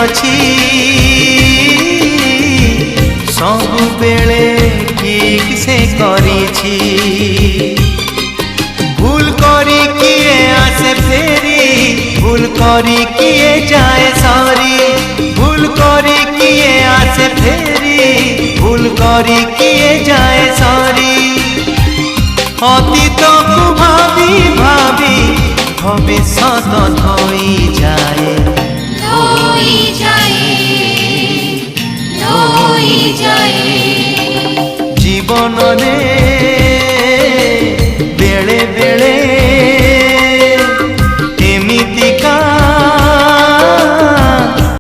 अछि सब बेले ठीक से करिछि भूल करी किए आसे फेरी भूल करी किए जाए सारी भूल करी किए आसे फेरी भूल करी किए जाए सारी अतीत को भावी भावी भविष्यत धोई जाए धोई जाए धोई जाए